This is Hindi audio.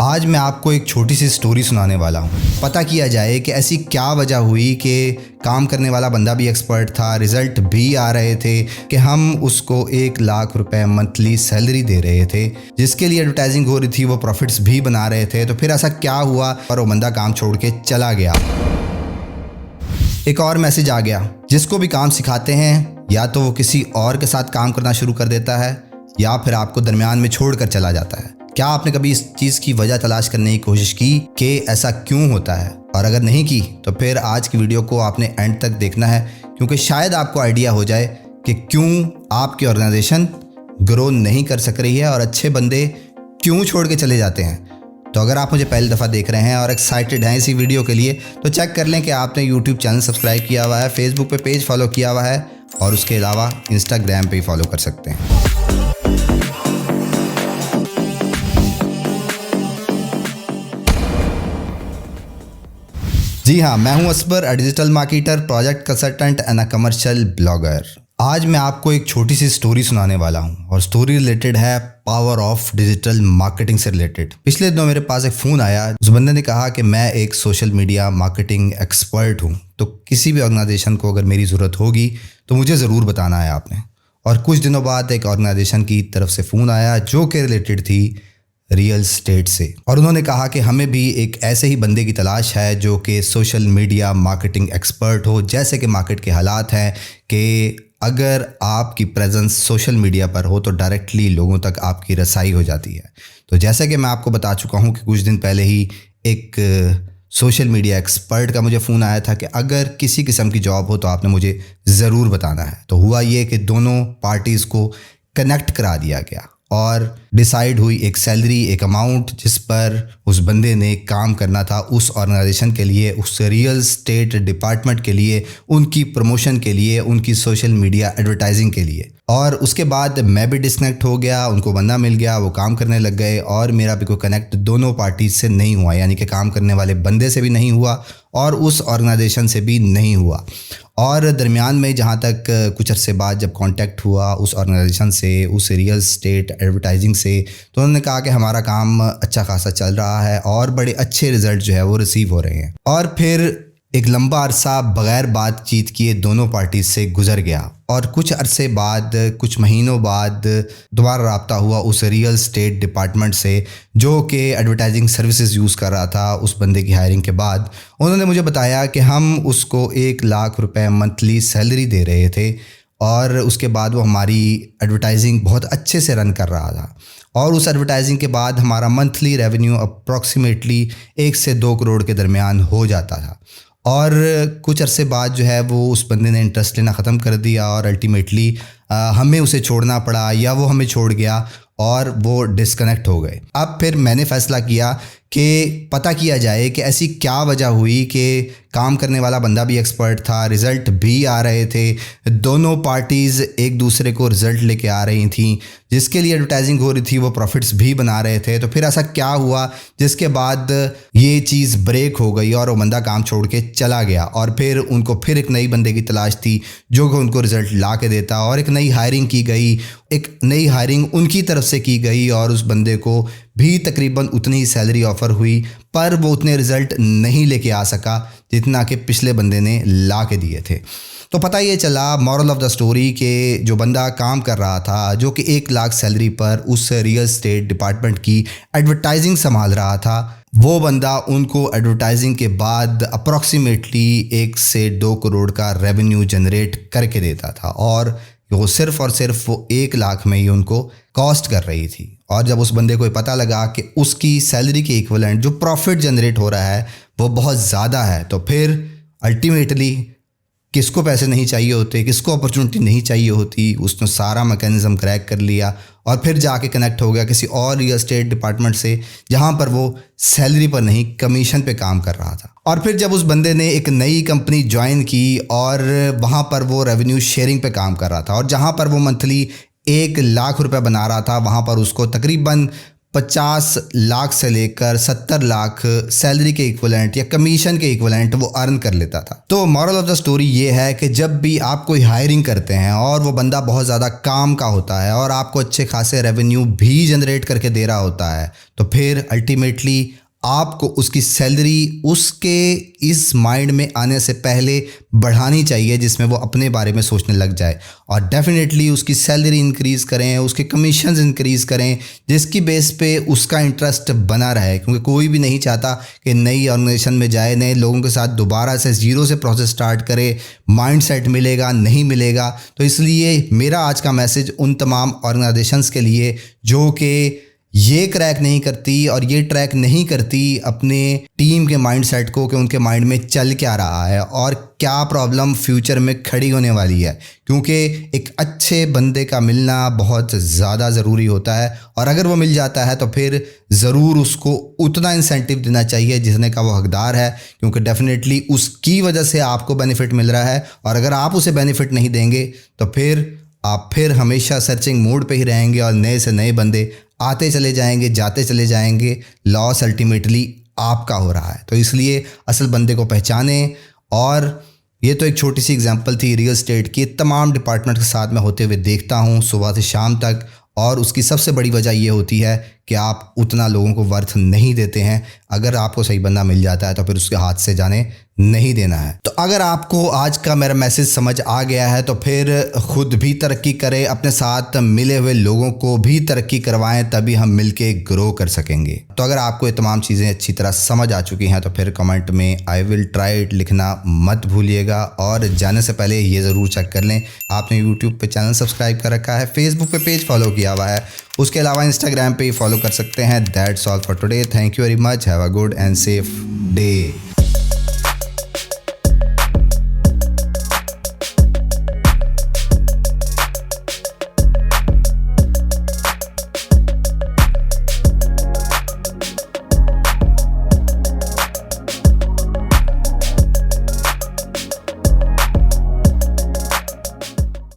आज मैं आपको एक छोटी सी स्टोरी सुनाने वाला हूँ। पता किया जाए कि ऐसी क्या वजह हुई कि काम करने वाला बंदा भी एक्सपर्ट था, रिजल्ट भी आ रहे थे कि हम उसको 1 लाख रुपए मंथली सैलरी दे रहे थे, जिसके लिए एडवर्टाइजिंग हो रही थी, वो प्रॉफिट्स भी बना रहे थे। तो फिर ऐसा क्या हुआ और वो बंदा काम छोड़ के चला गया। एक और मैसेज आ गया, जिसको भी काम सिखाते हैं या तो वो किसी और के साथ काम करना शुरू कर देता है या फिर आपको दरमियान में छोड़ कर चला जाता है। क्या आपने कभी इस चीज़ की वजह तलाश करने की कोशिश की कि ऐसा क्यों होता है? और अगर नहीं की तो फिर आज की वीडियो को आपने एंड तक देखना है, क्योंकि शायद आपको आइडिया हो जाए कि क्यों आपकी ऑर्गेनाइजेशन ग्रो नहीं कर सक रही है और अच्छे बंदे क्यों छोड़ के चले जाते हैं। तो अगर आप मुझे पहली दफ़ा देख रहे हैं और एक्साइटेड हैं इसी वीडियो के लिए, तो चेक कर लें कि आपने यूट्यूब चैनल सब्सक्राइब किया हुआ है, फेसबुक पे पेज फॉलो किया हुआ है और उसके अलावा इंस्टाग्राम पे ही फॉलो कर सकते हैं। जी हाँ, मैं हूं Asbar, a digital marketer, project consultant and a commercial blogger. आज मैं आपको एक छोटी सी स्टोरी सुनाने वाला हूं और स्टोरी रिलेटेड है पावर ऑफ डिजिटल मार्केटिंग से रिलेटेड। पिछले दिनों मेरे पास एक फ़ोन आया। उस बंदे ने कहा कि मैं एक सोशल मीडिया मार्केटिंग एक्सपर्ट हूं, तो किसी भी ऑर्गेनाइजेशन को अगर मेरी ज़रूरत होगी तो मुझे ज़रूर बताना है आपने। और कुछ दिनों बाद एक ऑर्गेनाइजेशन की तरफ से फ़ोन आया जो कि रिलेटेड थी रियल स्टेट से, और उन्होंने कहा कि हमें भी एक ऐसे ही बंदे की तलाश है जो कि सोशल मीडिया मार्केटिंग एक्सपर्ट हो। जैसे कि मार्केट के हालात हैं कि अगर आपकी प्रेजेंस सोशल मीडिया पर हो तो डायरेक्टली लोगों तक आपकी रसाई हो जाती है। तो जैसे कि मैं आपको बता चुका हूं कि कुछ दिन पहले ही एक सोशल मीडिया एक्सपर्ट का मुझे फ़ोन आया था कि अगर किसी किस्म की जॉब हो तो आपने मुझे ज़रूर बताना है। तो हुआ ये कि दोनों पार्टीज़ को कनेक्ट करा दिया गया और डिसाइड हुई एक सैलरी, एक अमाउंट जिस पर उस बंदे ने काम करना था उस ऑर्गेनाइजेशन के लिए, उस रियल स्टेट डिपार्टमेंट के लिए, उनकी प्रमोशन के लिए, उनकी सोशल मीडिया एडवर्टाइजिंग के लिए। और उसके बाद मैं भी डिस्कनेक्ट हो गया, उनको बंदा मिल गया, वो काम करने लग गए और मेरा भी कोई कनेक्ट दोनों पार्टी से नहीं हुआ, यानी कि काम करने वाले बंदे से भी नहीं हुआ और उस ऑर्गेनाइजेशन से भी नहीं हुआ। और दरमियान में जहाँ तक कुछ अरसे बाद जब कांटेक्ट हुआ उस ऑर्गेनाइजेशन से, उस रियल स्टेट एडवर्टाइजिंग से, तो उन्होंने कहा कि हमारा काम अच्छा खासा चल रहा है और बड़े अच्छे रिजल्ट जो है वो रिसीव हो रहे हैं। और फिर एक लंबा अरसा बग़ैर बातचीत किए दोनों पार्टी से गुजर गया और कुछ अरसे बाद, कुछ महीनों बाद दोबारा रब्ता हुआ उस रियल स्टेट डिपार्टमेंट से जो कि एडवर्टाइजिंग सर्विसेज यूज़ कर रहा था। उस बंदे की हायरिंग के बाद उन्होंने मुझे बताया कि हम उसको 1 लाख रुपए मंथली सैलरी दे रहे थे और उसके बाद वो हमारी एडवर्टाइजिंग बहुत अच्छे से रन कर रहा था और उस एडवर्टाइजिंग के बाद हमारा मंथली रेवेन्यू अप्रॉक्सीमेटली 1 से 2 करोड़ के दरमियान हो जाता था। और कुछ अरसे बाद जो है वो उस बंदे ने इंटरेस्ट लेना ख़त्म कर दिया और अल्टीमेटली हमें उसे छोड़ना पड़ा या वो हमें छोड़ गया और वो डिस्कनेक्ट हो गए। अब फिर मैंने फ़ैसला किया कि पता किया जाए कि ऐसी क्या वजह हुई कि काम करने वाला बंदा भी एक्सपर्ट था, रिज़ल्ट भी आ रहे थे, दोनों पार्टीज़ एक दूसरे को रिज़ल्ट लेके आ रही थी, जिसके लिए एडवर्टाइजिंग हो रही थी, वो प्रॉफिट्स भी बना रहे थे। तो फिर ऐसा क्या हुआ जिसके बाद ये चीज़ ब्रेक हो गई और वो बंदा काम छोड़ के चला गया और फिर उनको फिर एक नई बंदे की तलाश थी जो कि उनको रिज़ल्ट ला के देता और एक नई हायरिंग की गई, एक नई हायरिंग उनकी तरफ से की गई और उस बंदे को भी तकरीबन उतनी ही सैलरी ऑफ़र हुई, पर वो उतने रिज़ल्ट नहीं लेके आ सका जितना कि पिछले बंदे ने ला के दिए थे। तो पता ये चला, मॉरल ऑफ द स्टोरी, कि जो बंदा काम कर रहा था जो कि 1 लाख सैलरी पर उस रियल स्टेट डिपार्टमेंट की एडवर्टाइजिंग संभाल रहा था, वो बंदा उनको एडवर्टाइजिंग के बाद अप्रॉक्सीमेटली 1 से 2 करोड़ का रेवेन्यू जनरेट करके देता था और वो सिर्फ़ और सिर्फ वो 1 लाख में ही उनको कॉस्ट कर रही थी। और जब उस बंदे को पता लगा कि उसकी सैलरी के इक्विवेलेंट जो प्रॉफिट जनरेट हो रहा है वो बहुत ज़्यादा है, तो फिर अल्टीमेटली किसको पैसे नहीं चाहिए होते, किसको अपॉर्चुनिटी नहीं चाहिए होती, उसने सारा मैकेनिज़्म क्रैक कर लिया और फिर जाके कनेक्ट हो गया किसी और रियल एस्टेट डिपार्टमेंट से जहां पर वो सैलरी पर नहीं कमीशन पे काम कर रहा था। और फिर जब उस बंदे ने एक नई कंपनी ज्वाइन की और वहां पर वो रेवेन्यू शेयरिंग पे काम कर रहा था और जहां पर वो मंथली 1 लाख रुपए बना रहा था, वहां पर उसको तकरीबन 50 लाख से लेकर 70 लाख सैलरी के इक्विवेलेंट या कमीशन के इक्विवेलेंट वो अर्न कर लेता था। तो मॉरल ऑफ द स्टोरी ये है कि जब भी आप कोई हायरिंग करते हैं और वो बंदा बहुत ज़्यादा काम का होता है और आपको अच्छे खासे रेवेन्यू भी जनरेट करके दे रहा होता है, तो फिर अल्टीमेटली आपको उसकी सैलरी उसके इस माइंड में आने से पहले बढ़ानी चाहिए जिसमें वो अपने बारे में सोचने लग जाए, और डेफिनेटली उसकी सैलरी इंक्रीज़ करें, उसके कमीशंस इंक्रीज़ करें, जिसकी बेस पे उसका इंटरेस्ट बना रहे। क्योंकि कोई भी नहीं चाहता कि नई ऑर्गेनाइजेशन में जाए, नए लोगों के साथ दोबारा से ज़ीरो से प्रोसेस स्टार्ट करे, माइंड सेट मिलेगा नहीं मिलेगा। तो इसलिए मेरा आज का मैसेज उन तमाम ऑर्गेनाइजेशंस के लिए जो कि ये क्रैक नहीं करती और ये ट्रैक नहीं करती अपने टीम के माइंडसेट को कि उनके माइंड में चल क्या रहा है और क्या प्रॉब्लम फ्यूचर में खड़ी होने वाली है, क्योंकि एक अच्छे बंदे का मिलना बहुत ज़्यादा ज़रूरी होता है। और अगर वो मिल जाता है तो फिर ज़रूर उसको उतना इंसेंटिव देना चाहिए जितने का वो हकदार है, क्योंकि डेफिनेटली उसकी वजह से आपको बेनिफिट मिल रहा है। और अगर आप उसे बेनिफिट नहीं देंगे तो फिर आप हमेशा सर्चिंग मोड पे ही रहेंगे और नए से नए बंदे आते चले जाएंगे, जाते चले जाएंगे, लॉस अल्टीमेटली आपका हो रहा है। तो इसलिए असल बंदे को पहचानें। और ये तो एक छोटी सी एग्जांपल थी रियल एस्टेट की, तमाम डिपार्टमेंट के साथ मैं होते हुए देखता हूँ सुबह से शाम तक, और उसकी सबसे बड़ी वजह ये होती है कि आप उतना लोगों को वर्थ नहीं देते हैं। अगर आपको सही बंदा मिल जाता है तो फिर उसके हाथ से जाने नहीं देना है। तो अगर आपको आज का मेरा मैसेज समझ आ गया है तो फिर खुद भी तरक्की करें, अपने साथ मिले हुए लोगों को भी तरक्की करवाएं, तभी हम मिलके ग्रो कर सकेंगे। तो अगर आपको ये तमाम चीज़ें अच्छी तरह समझ आ चुकी हैं तो फिर कमेंट में आई विल ट्राई इट लिखना मत भूलिएगा। और जाने से पहले ये ज़रूर चेक कर लें आपने यूट्यूब पे चैनल सब्सक्राइब कर रखा है, फेसबुक पे पेज फॉलो किया हुआ है, उसके अलावा इंस्टाग्राम पे ही फॉलो कर सकते हैं। That's all for today. Thank you very much. Have a good and safe day.